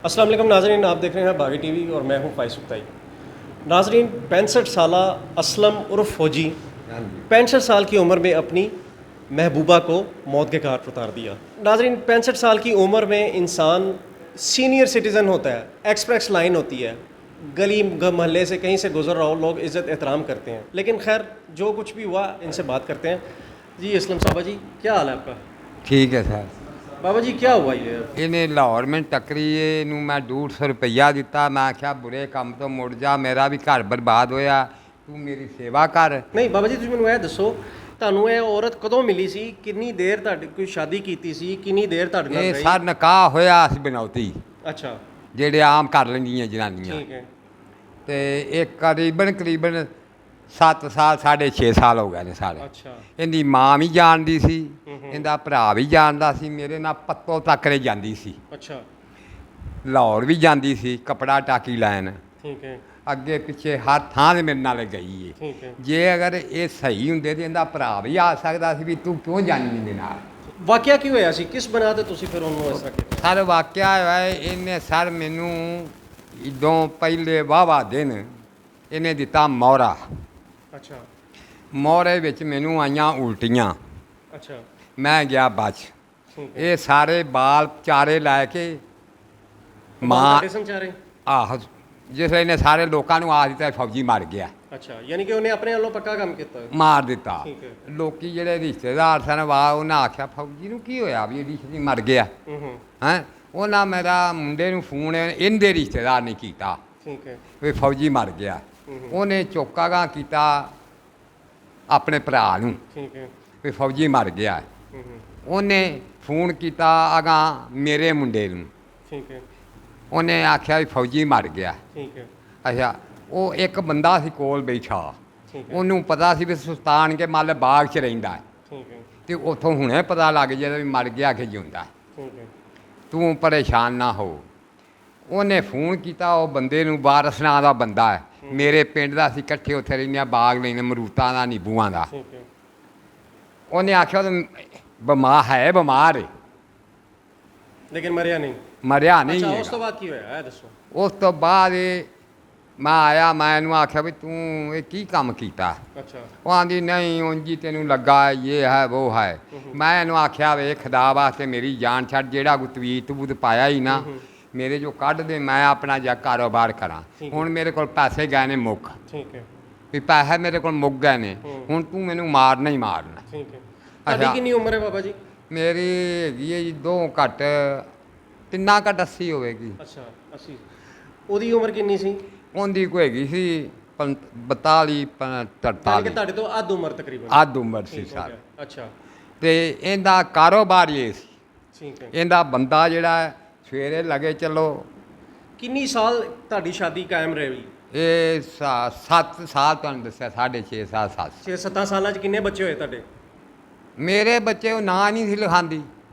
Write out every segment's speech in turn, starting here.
अस्सलाम वालेकुम नाज़रीन, आप देख रहे हैं बागी टीवी और मैं हूं फ़ाइज़ सुक्ताई। नाज़रीन, 65 साला असलम उर्फ़ फ़ौजी 65 साल की उम्र में अपनी महबूबा को मौत के घाट उतार दिया। नाज़रीन, 65 साल की उम्र में इंसान सीनियर सिटीज़न होता है, एक्सप्रेस लाइन होती है, गली मोहल्ले से कहीं से गुजर रहा हो, लोग इज़्ज़त एहतराम करते हैं। लेकिन खैर जो कुछ भी हुआ, इनसे बात करते हैं। जी असलम साहबा जी, क्या हाल है आपका? ठीक है सर। बाबा जी क्या हुआ ये? ਇਹਨੇ ਲਾਹੌਰ ਮੈਂ ਟੱਕਰੀ ਇਹਨੂੰ ਮੈਂ 150 ਰੁਪਈਆ ਦਿੱਤਾ। ਮੈਂ ਆਖਿਆ ਬੁਰੇ ਕੰਮ ਤੋਂ ਮੁੜ ਜਾ, ਮੇਰਾ ਵੀ ਘਰ ਬਰਬਾਦ ਹੋਇਆ, ਤੂੰ ਮੇਰੀ ਸੇਵਾ ਕਰ। ਨਹੀਂ ਬਾਬਾ ਜੀ, ਤੁਸੀਂ ਮੈਨੂੰ ਇਹ ਦੱਸੋ, ਤੁਹਾਨੂੰ ਇਹ ਔਰਤ ਕਦੋਂ ਮਿਲੀ ਸੀ? ਕਿੰਨੀ ਦੇਰ ਤੁਹਾਡੀ ਕੋਈ ਸ਼ਾਦੀ ਕੀਤੀ ਸੀ? ਕਿੰਨੀ ਦੇਰ ਤੁਹਾਡੇ ਨਾਲ ਇਹ ਰਹੀ? ਸਰ ਨਿਕਾਹ ਹੋਇਆ ਸੀ ਬਨੌਤੀ, ਅੱਛਾ, ਜਿਹੜੇ ਆਮ ਕਰ ਲੈਂਦੀਆਂ ਜਨਾਨੀਆਂ। ਠੀਕ ਹੈ। ਤੇ ਇਹ ਕਰੀਬਨ 7 ਸਾਲ 6.5 ਸਾਲ ਹੋ ਗਏ ਨੇ ਸਾਰੇ। ਅੱਛਾ, ਇਹਦੀ ਮਾਂ ਵੀ ਜਾਣਦੀ ਸੀ, ਇਹਦਾ ਭਰਾ ਵੀ ਜਾਣਦਾ ਸੀ, ਮੇਰੇ ਨਾਲ ਪੱਤੋ ਤੱਕਰੇ ਜਾਂਦੀ ਸੀ, ਅੱਛਾ, ਲਾਹੌਰ ਵੀ ਜਾਂਦੀ ਸੀ ਕਪੜਾ ਟਾਕੀ ਲੈਣ, ਠੀਕ ਹੈ, ਅੱਗੇ ਪਿੱਛੇ ਹਰ ਥਾਂ 'ਤੇ ਮੇਰੇ ਨਾਲ ਗਈ ਏ। ਠੀਕ ਹੈ। ਜੇ ਅਗਰ ਇਹ ਸਹੀ ਹੁੰਦੇ ਤੇ ਇਹਦਾ ਭਰਾ ਵੀ ਆ ਸਕਦਾ ਸੀ ਵੀ ਤੂੰ ਕਿਉਂ ਜਾਣੀ ਇਹਦੇ ਨਾਲ। ਵਾਕਿਆ ਕੀ ਹੋਇਆ ਸੀ? ਕਿਸ ਬਣਾ ਤੇ ਤੁਸੀਂ ਫਿਰ ਉਹਨੂੰ ਇਸ ਤਰ੍ਹਾਂ ਕੀਤਾ? ਸਰ ਵਾਕਿਆ ਹੋਇਆ ਹੈ, ਇਹਨੇ ਸਰ ਮੈਨੂੰ ਇਦੋਂ ਪਹਿਲੇ ਵਾਹਵਾ ਦਿਨ ਇਹਨੇ ਦਿੱਤਾ ਮੋਹਰਾ। ਅੱਛਾ, ਮੋਹਰੇ ਵਿੱਚ ਮੈਨੂੰ ਆਈਆਂ ਉਲਟੀਆਂ, ਅੱਛਾ, ਮੈਂ ਗਿਆ ਬਚ। ਠੀਕ ਹੈ। ਇਹ ਸਾਰੇ ਬਾਲ ਚਾਰੇ ਲੈ ਕੇ ਮਾਂ ਤੁਹਾਡੇ ਸੰਚਾਰੇ? ਆਹ ਜਿਸ ਵੇਲੇ ਇਹਨੇ ਸਾਰੇ ਲੋਕਾਂ ਨੂੰ ਆ ਦਿੱਤਾ ਫੌਜੀ ਮਰ ਗਿਆ, ਅੱਛਾ, ਯਾਨੀ ਕਿ ਉਹਨੇ ਆਪਣੇ ਵੱਲੋਂ ਪੱਕਾ ਕੰਮ ਕੀਤਾ। ਮਾਰ ਦਿੱਤਾ। ਠੀਕ ਹੈ। ਲੋਕੀ ਜਿਹੜੇ ਰਿਸ਼ਤੇਦਾਰ ਸਨ ਵਾਹ ਉਹਨਾਂ ਆਖਿਆ ਫੌਜੀ ਨੂੰ ਕੀ ਹੋਇਆ ਵੀ ਇਹਦੀ ਛੇਤੀ ਮਰ ਗਿਆ ਹੂੰ, ਹੈਂ। ਉਹਨਾਂ ਮੇਰਾ ਮੁੰਡੇ ਨੂੰ ਫੋਨ ਇਹਦੇ ਰਿਸ਼ਤੇਦਾਰ ਨੇ ਕੀਤਾ ਠੀਕ ਹੈ। ਵੀ ਫੌਜੀ ਮਰ ਗਿਆ। ਉਹਨੇ ਚੌਕਾਗਾ ਕੀਤਾ ਆਪਣੇ ਭਰਾ ਨੂੰ ਠੀਕ ਹੈ। ਵੀ ਫੌਜੀ ਮਰ ਗਿਆ। ਹੂੰ, ਉਹਨੇ ਫੋਨ ਕੀਤਾ ਅਗਾਂ ਮੇਰੇ ਮੁੰਡੇ ਨੂੰ, ਠੀਕ ਹੈ, ਉਹਨੇ ਆਖਿਆ ਵੀ ਫੌਜੀ ਮਰ ਗਿਆ। ਠੀਕ ਹੈ, ਅੱਛਾ, ਉਹ ਇੱਕ ਬੰਦਾ ਸੀ ਕੋਲ ਬੈਠਾ, ਠੀਕ ਹੈ, ਉਹਨੂੰ ਪਤਾ ਸੀ ਵੀ ਸੁਲਤਾਨ ਕੇ ਮੱਲ ਬਾਗ 'ਚ ਰਹਿੰਦਾ ਹੈ ਠੀਕ ਹੈ, ਤੇ ਉੱਥੋਂ ਹੁਣੇ ਪਤਾ ਲੱਗ ਜਾਂਦਾ ਵੀ ਮਰ ਗਿਆ ਕਿ ਜਿਉਂਦਾ। ਠੀਕ ਹੈ। ਤੂੰ ਪਰੇਸ਼ਾਨ ਨਾ ਹੋ। ਉਹਨੇ ਫੋਨ ਕੀਤਾ ਉਹ ਬੰਦੇ ਨੂੰ, ਵਾਰਸ ਨਾਂ ਦਾ ਬੰਦਾ ਹੈ, ਮੇਰੇ ਪਿੰਡ ਦਾ ਸੀ, ਇਕੱਠੇ ਉੱਥੇ ਰਹਿੰਦੇ ਹਾਂ, ਬਾਗ ਲੈਂਦੇ ਮਰੂਤਾਂ ਦਾ ਨਿੰਬੂਆਂ ਦਾ। ਠੀਕ ਹੈ। ਉਹਨੇ ਆਖਿਆ ਉਹ ਬਿਮਾਰ ਹੈ, ਲੇਕਿਨ ਮਰਿਆ ਨਹੀਂ? ਮਰਿਆ ਨਹੀਂ ਅੱਛਾ, ਉਸ ਹੈਗਾ। ਤੋਂ ਬਾਅਦ ਕੀ ਹੋਇਆ ਇਹ ਦੱਸੋ? ਉਸ ਤੋਂ ਬਾਅਦ ਮੈਂ ਆਇਆ, ਮੈਂ ਇਹਨੂੰ ਆਖਿਆ ਵੀ ਤੂੰ ਇਹ ਕੀ ਕੰਮ ਕੀਤਾ? ਅੱਛਾ, ਉਹ ਆਂਦੀ ਨਹੀਂ ਉਂਝ ਹੀ ਤੈਨੂੰ ਲੱਗਾ ਇਹ ਹੈ ਉਹ ਹੈ। ਮੈਂ ਇਹਨੂੰ ਆਖਿਆ ਵੇ ਖੁਦਾ ਵਾਸਤੇ ਮੇਰੀ ਜਾਨ ਛੱਡ, ਜਿਹੜਾ ਕੋਈ ਤਵੀਤ ਪਾਇਆ ਹੀ ਨਾ ਮੇਰੇ ਜੋ ਕੱਢ ਦੇ, ਮੈਂ ਆਪਣਾ ਜਾ ਕਾਰੋਬਾਰ ਕਰਾਂ। ਹੁਣ ਮੇਰੇ ਕੋਲ ਪੈਸੇ ਗਏ ਨੇ ਮੁੱਕ, ਠੀਕ ਹੈ, ਵੀ ਪੈਸੇ ਮੇਰੇ ਕੋਲ ਮੁੱਕ ਗਏ ਨੇ, ਹੁਣ ਤੂੰ ਮੈਨੂੰ ਮਾਰਨਾ ਹੀ ਮਾਰਨਾ। ਠੀਕ ਹੈ। ਤੁਹਾਡੀ ਕਿੰਨੀ ਉਮਰ ਹੈ ਬਾਬਾ ਜੀ? ਮੇਰੀ ਹੈਗੀ ਹੈ ਜੀ 2 ਘੱਟ 3 ਘੱਟ 80 ਹੋਵੇਗੀ। ਅੱਛਾ, 80। ਉਹਦੀ ਉਮਰ ਕਿੰਨੀ ਸੀ? ਉਹਦੀ ਕੋਈ ਹੈਗੀ ਸੀ 42 ਯਾਨੀ ਕਿ 43 ਤੁਹਾਡੇ ਤੋਂ ਅੱਧ ਉਮਰ ਤਕਰੀਬਨ। ਅੱਧ ਉਮਰ ਸੀ ਠੀਕ ਹੋ ਸਰ। ਗਿਆ। ਅੱਛਾ, ਤੇ ਇਹਦਾ ਕਾਰੋਬਾਰ ਇਹ ਸੀ, ਠੀਕ ਹੈ। ਇਹਦਾ ਬੰਦਾ ਜਿਹੜਾ ਹੈ, ਸਵੇਰੇ ਲਗੇ ਚਲੋ। ਕਿੰਨੀ ਸਾਲ ਤੁਹਾਡੀ ਸ਼ਾਦੀ ਕਾਇਮ ਰਹੀ? ਇਹ 7 ਸਾਲ ਤੁਹਾਨੂੰ ਦੱਸਿਆ, 6.5 ਸਾਲ 7। 6-7 ਸਾਲਾਂ 'ਚ ਕਿੰਨੇ ਬੱਚੇ ਹੋਏ ਤੁਹਾਡੇ? ਮੇਰੇ ਬੱਚੇ ਉਹ ਨਾਂ ਨਹੀਂ ਸੀ ਲਿਖਾਂਦੀ,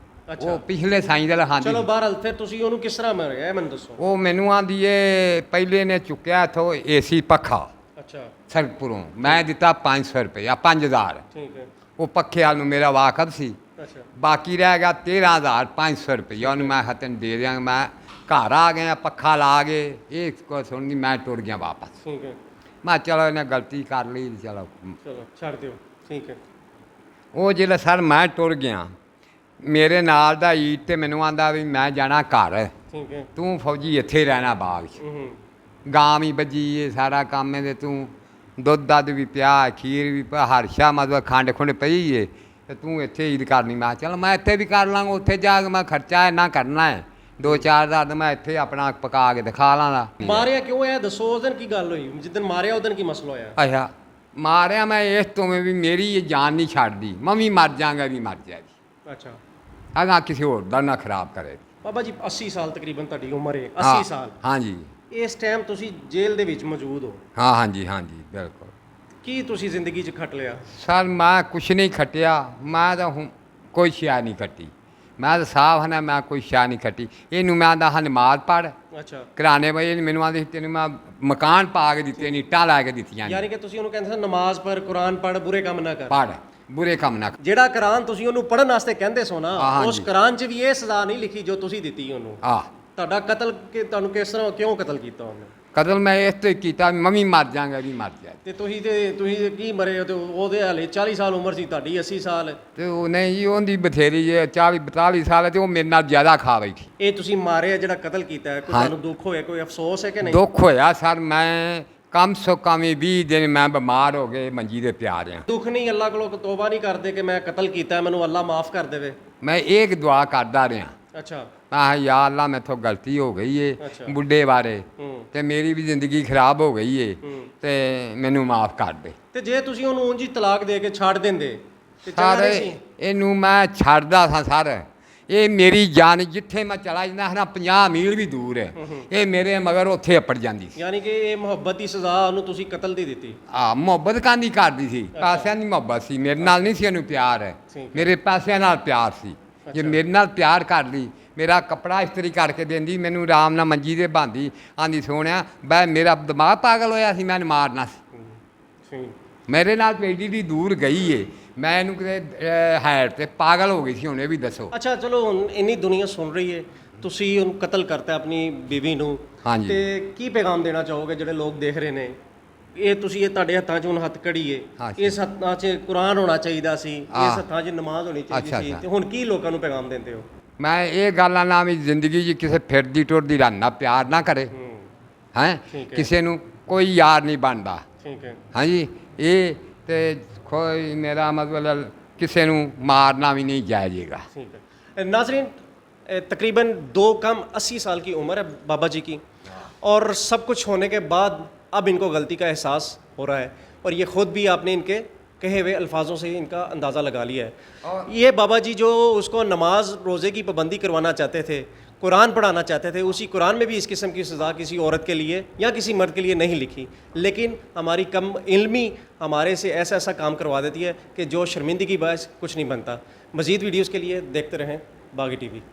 ਅੱਛਾ, ਉਹ ਪਿਛਲੇ ਸਾਈਂ ਦਾ ਲਿਖਾਂਦੀ। ਚਲੋ ਬਹਰਹਾਲ ਫਿਰ ਤੁਸੀਂ ਉਹਨੂੰ ਕਿਸ ਤਰ੍ਹਾਂ ਮਾਰਿਆ ਇਹ ਮੈਨੂੰ ਦੱਸੋ। ਉਹ ਮੈਨੂੰ ਆਂਦੀ ਏ ਪਹਿਲੇ ਨੇ ਚੁੱਕਿਆ ਇੱਥੋਂ ਏਸੀ ਪੱਖਾ ਅੱਛਾ, ਸਰਕਪੁਰੋਂ, ਮੈਂ ਦਿੱਤਾ 500 ਰੁਪਇਆ 5000। ਠੀਕ ਹੈ। ਉਹ ਪੱਖੇ ਵਾਲ ਨੂੰ ਮੇਰਾ ਵਾਕਫ ਸੀ, ਅੱਛਾ, ਬਾਕੀ ਰਹਿ ਗਿਆ 13500 ਰੁਪਇਆ, ਉਹਨੂੰ ਮੈਂ ਹੱਥਨ ਦੇ ਦਿਆਂ। ਮੈਂ ਘਰ ਆ ਗਿਆ, ਪੱਖਾ ਲਾ ਗਏ, ਇਹ ਕੋ ਸੁਣਨੀ, ਮੈਂ ਟੁਰ ਗਿਆ ਵਾਪਸ। ਠੀਕ ਹੈ। ਮੈਂ ਚਲੋ ਇਹਨੇ ਗਲਤੀ ਕਰ ਲਈ, ਚਲੋ। ਚਲੋ ਛੱਡ ਦਿਓ, ਠੀਕ ਹੈ। ਉਹ ਜਿਹੜਾ ਸਰ ਮੈਂ ਟੁਰ ਗਿਆ, ਮੇਰੇ ਨਾਲ ਦਾ ਈਦ ਤੇ ਮੈਨੂੰ ਆਂਦਾ ਵੀ ਮੈਂ ਜਾਣਾ ਘਰ, ਠੀਕ ਹੈ। ਤੂੰ ਫੌਜੀ ਇੱਥੇ ਰਹਿਣਾ ਬਾਗ 'ਚ। ਹੂੰ, ਗਾਂ ਵੀ ਬੱਜੀ ਇਹ ਸਾਰਾ ਕੰਮ ਹੈ, ਤੇ ਤੂੰ ਦੁੱਧ ਦੱਧ ਵੀ ਪਿਆ, ਖੀਰ ਵੀ ਪਿਆ, ਹਰ ਸ਼ਾ ਮਤਲਬ ਖੰਡ ਖੁੰਡ ਪਈ ਏ, ਤੇ ਤੂੰ ਇੱਥੇ ਈਦ ਕਰਨੀ। ਮੈਂ ਚਲ ਮੈਂ ਇੱਥੇ ਵੀ ਕਰ ਲਾਂਗਾ, ਉੱਥੇ ਜਾ ਕੇ ਮੈਂ ਖਰਚਾ ਇੰਨਾ ਕਰਨਾ ਹੈ 2-4 ਹਜ਼ਾਰ, ਮੈਂ ਇੱਥੇ ਆਪਣਾ ਪਕਾ ਕੇ ਦਿਖਾ ਲਾਂਗਾ। ਮਾਰਿਆ ਕਿਉਂ ਇਹ ਦੱਸੋ? ਉਸ ਦਿਨ ਕੀ ਗੱਲ ਹੋਈ? ਜਿੱਦਣ ਮਾਰਿਆ ਉਸ ਦਿਨ ਕੀ ਮਸਲਾ ਹੋਇਆ? ਅੱਛਾ, ਮਾਰਿਆ ਮੈਂ ਇਸ ਤੋਂ ਵੀ ਮੇਰੀ ਇਹ ਜਾਨ ਨਹੀਂ ਛੱਡਦੀ, ਮੈਂ ਵੀ ਮਰ ਜਾਵਾਂਗਾ ਵੀ ਮਰ ਜਾਏਗੀ, ਅੱਛਾ ਅਗਾਂ ਕਿਸੇ ਹੋਰ ਦਾ ਨਾ ਖਰਾਬ ਕਰੇ। ਬਾਬਾ ਜੀ 80 ਸਾਲ ਤਕਰੀਬਨ ਤੁਹਾਡੀ ਉਮਰ ਹੈ। ਹਾਂ, 80 ਸਾਲ। ਹਾਂਜੀ ਇਸ ਟਾਈਮ ਤੁਸੀਂ ਜੇਲ੍ਹ ਦੇ ਵਿੱਚ ਮੌਜੂਦ ਹੋ। ਹਾਂ, ਹਾਂਜੀ ਹਾਂਜੀ ਬਿਲਕੁਲ। ਕੀ ਤੁਸੀਂ ਜ਼ਿੰਦਗੀ 'ਚ ਖੱਟ ਲਿਆ? ਸਰ ਮੈਂ ਕੁਛ ਨਹੀਂ ਖੱਟਿਆ, ਮੈਂ ਤਾਂ ਹੁਣ ਕੋਈ ਸ਼ਿਆ ਨਹੀਂ ਖੱਟੀ, ਮੈਂ ਤਾਂ ਸਾਫ ਹਾਂ, ਮੈਂ ਕੋਈ ਸ਼ਿਆ ਨਹੀਂ ਖੱਟੀ। ਇਹਨੂੰ ਮੈਂ ਆਂਦਾ ਹਾਂ ਨਮਾਜ਼ ਪੜ੍ਹ, ਅੱਛਾ, ਕਰਾਣੇ ਬਈ ਮੈਨੂੰ ਆਂਦੀ ਤੈਨੂੰ ਮੈਂ ਮਕਾਨ ਪਾ ਕੇ ਦਿੱਤੇ, ਨੀਟਾਂ ਲਾ ਕੇ ਦਿੱਤੀਆਂ, ਯਾਨੀ ਕਿ ਤੁਸੀਂ ਉਹਨੂੰ ਕਹਿੰਦੇ ਸੀ ਨਮਾਜ਼ ਪੜ੍ਹ, ਕੁਰਾਨ ਪੜ੍ਹ, ਬੁਰੇ ਕੰਮ ਨਾ ਕਰ। ਪੜ੍ਹ, ਬੁਰੇ ਕੰਮ ਨਾ ਕਰ। ਜਿਹੜਾ ਕੁਰਾਨ ਤੁਸੀਂ ਉਹਨੂੰ ਪੜ੍ਹਨ ਵਾਸਤੇ ਕਹਿੰਦੇ ਸੋ ਨਾ, ਹਾਂਜੀ। ਉਸ ਕੁਰਾਨ 'ਚ ਵੀ ਇਹ ਸਜ਼ਾ ਨਹੀਂ ਲਿਖੀ ਜੋ ਤੁਸੀਂ ਦਿੱਤੀ ਉਹਨੂੰ। ਆਹ ਤੁਹਾਡਾ ਕਤਲ ਤੁਹਾਨੂੰ ਕਿਸ ਤਰ੍ਹਾਂ ਕਿਉਂ ਕਤਲ ਕੀਤਾ ਉਹਨੇ? ਕਤਲ ਮੈਂ ਇਸ ਤੋਂ ਹੀ ਕੀਤਾ ਵੀ ਮੈਂ ਵੀ ਮਰ ਜਾਵਾਂਗਾ ਵੀ ਮਰ ਜਾ। ਤੇ ਤੁਸੀਂ ਕੀ ਮਰੇ ਹੋ? ਤੇ ਉਹਦੇ ਹਾਲੇ 40 ਸਾਲ ਉਮਰ ਸੀ, ਤੁਹਾਡੀ 80 ਸਾਲ। ਤੇ ਉਹ ਨਹੀਂ ਜੀ, ਉਹਦੀ ਬਥੇਰੀ ਜੇ 40-42 ਸਾਲ ਹੈ ਤੇ ਉਹ ਮੇਰੇ ਨਾਲ ਜ਼ਿਆਦਾ ਖਾ ਬੈਠੀ। ਇਹ ਤੁਸੀਂ ਮਾਰੇ ਆ, ਜਿਹੜਾ ਕਤਲ ਕੀਤਾ ਹੈ, ਕੋਈ ਤੁਹਾਨੂੰ ਦੁੱਖ ਹੋਇਆ, ਕੋਈ ਅਫਸੋਸ ਹੈ ਕਿ ਨਹੀਂ? ਦੁੱਖ ਹੋਇਆ ਸਰ, ਮੈਂ ਕਮ ਸੋ ਕਮ 20 ਦਿਨ ਮੈਂ ਬਿਮਾਰ ਹੋ ਗਏ, ਮੰਜੀ ਦੇ ਪਿਆ ਰਿਹਾ। ਦੁੱਖ ਨਹੀਂ, ਅੱਲਾਹ ਕੋਲੋਂ ਤੋਬਾ ਨਹੀਂ ਕਰਦੇ ਕਿ ਮੈਂ ਕਤਲ ਕੀਤਾ, ਮੈਨੂੰ ਅੱਲਾਹ ਮਾਫ ਕਰ ਦੇਵੇ? ਮੈਂ ਇੱਕ ਦੁਆ ਕਰਦਾ ਰਿਹਾ, ਅੱਛਾ। ਮੈਂ ਯਾ ਅੱਲਾ ਮੈਥੋਂ ਗਲਤੀ ਹੋ ਗਈ ਏ ਬੁੱਢੇ ਬਾਰੇ, ਤੇ ਮੇਰੀ ਵੀ ਜ਼ਿੰਦਗੀ ਖਰਾਬ ਹੋ ਗਈ ਏ, ਤੇ ਮੈਨੂੰ ਮਾਫ ਕਰ ਦੇ। ਤੇ ਜੇ ਤੁਸੀਂ ਉਹਨੂੰ ਉਂਝ ਹੀ ਤਲਾਕ ਦੇ ਕੇ ਛੱਡ ਦਿੰਦੇ ਤੇ ਚੰਗਾ ਸਰ ਨਹੀਂ ਸੀ? ਇਹਨੂੰ ਮੈਂ ਛੱਡਦਾ ਸਾਂ ਸਰ, ਇਹ ਮੇਰੀ ਜਾਨ, ਜਿੱਥੇ ਮੈਂ ਚਲਾ ਜਾਂਦਾ ਹਾਂ 50 ਮੀਲ ਵੀ ਦੂਰ ਹੈ, ਇਹ ਮੇਰੇ ਮਗਰ ਉੱਥੇ ਅੱਪੜ ਜਾਂਦੀ ਸੀ। ਯਾਨੀ ਕਿ ਇਹ ਮੁਹੱਬਤ ਦੀ ਸਜ਼ਾ ਉਹਨੂੰ ਤੁਸੀਂ ਕਤਲ ਦੀ ਦਿੱਤੀ? ਮੁਹੱਬਤ ਕਾਹਦੀ ਕਰਦੀ ਸੀ? ਪੈਸਿਆਂ ਦੀ ਮੁਹੱਬਤ ਸੀ, ਮੇਰੇ ਨਾਲ ਨਹੀਂ ਸੀ ਇਹਨੂੰ ਪਿਆਰ, ਮੇਰੇ ਪੈਸਿਆਂ ਨਾਲ ਪਿਆਰ ਸੀ। ਜੇ ਮੇਰੇ ਨਾਲ ਪਿਆਰ ਕਰਦੀ, ਮੇਰਾ ਕੱਪੜਾ ਇਸਤਰੀ ਕਰਕੇ ਦਿੰਦੀ, ਮੈਨੂੰ ਆਰਾਮ ਨਾਲ ਮੰਜੀ ਦੇ ਬਾਂਦੀ, ਆਂਦੀ ਸੋਹਣਿਆ ਬੈ ਮੇਰਾ ਦਿਮਾਗ ਪਾਗਲ ਹੋਇਆ ਸੀ, ਮੈਂ ਮਾਰਨਾ ਸੀ। ਮੇਰੇ ਨਾਲ ਪੇਡੀ ਦੀ ਦੂਰ ਗਈ ਏ, ਮੈਂ ਇਹਨੂੰ ਕਿਤੇ ਹੈਡ ਤੇ ਪਾਗਲ ਹੋ ਗਈ ਸੀ, ਹੁਣ ਇਹ ਵੀ ਦੱਸੋ। ਅੱਛਾ ਚਲੋ, ਹੁਣ ਇੰਨੀ ਦੁਨੀਆ ਸੁਣ ਰਹੀ ਹੈ, ਤੁਸੀਂ ਉਹਨੂੰ ਕਤਲ ਕਰਤਾ ਆਪਣੀ ਬੀਵੀ ਨੂੰ, ਹਾਂਜੀ। ਤੇ ਕੀ ਪੈਗਾਮ ਦੇਣਾ ਚਾਹੋਗੇ ਜਿਹੜੇ ਲੋਕ ਦੇਖ ਰਹੇ ਨੇ? ਇਹ ਤੁਸੀਂ, ਇਹ ਤੁਹਾਡੇ ਹੱਥਾਂ 'ਚ ਹੁਣ ਹੱਥ ਕੜੀ ਏ, ਇਸ ਹੱਥਾਂ 'ਚ ਕੁਰਾਨ ਹੋਣਾ ਚਾਹੀਦਾ ਸੀ, ਇਸ ਹੱਥਾਂ 'ਚ ਨਮਾਜ਼ ਹੋਣੀ ਚਾਹੀਦੀ ਸੀ, ਤੇ ਹੁਣ ਕੀ ਲੋਕਾਂ ਨੂੰ ਪੈਗਾਮ ਦਿੰਦੇ ਹੋ? ਮੈਂ ਇਹ ਗੱਲਾਂ ਨਾ ਵੀ ਜ਼ਿੰਦਗੀ 'ਚ ਕਿਸੇ ਫਿਰਦੀ ਟੁਰਦੀ ਦਾ ਨਾ ਪਿਆਰ ਨਾ ਕਰੇ, ਹੈਂ ਕਿਸੇ ਨੂੰ ਕੋਈ ਯਾਰ ਨਹੀਂ ਬਣਦਾ। ਠੀਕ ਹੈ। ਹਾਂਜੀ, ਇਹ ਤੇ ਕੋਈ ਮੇਰਾ ਮਤਲਬ ਕਿਸੇ ਨੂੰ ਮਾਰਨਾ भी नहीं जाएगा। ठीक है। नाजरीन, तकरीबन 2 कम 80 साल की उम्र है बाबा जी की, और सब कुछ होने के बाद अब इनको गलती का एहसास हो रहा है, और ये ख़ुद भी आपने इनके कहे हुए अल्फाजों से इनका अंदाज़ा लगा लिया है। ये बाबा जी जो उसको नमाज रोज़े की पाबंदी करवाना चाहते थे, कुरान पढ़ाना चाहते थे, उसी कुरान में भी इस किस्म की सज़ा किसी औरत के लिए या किसी मर्द के लिए नहीं लिखी, लेकिन हमारी कम इल्मी हमारे से ऐसा ऐसा काम करवा देती है कि जो शर्मिंदगी बायस कुछ नहीं बनता। मज़ीद वीडियोज़ के लिए देखते रहें बागी TV।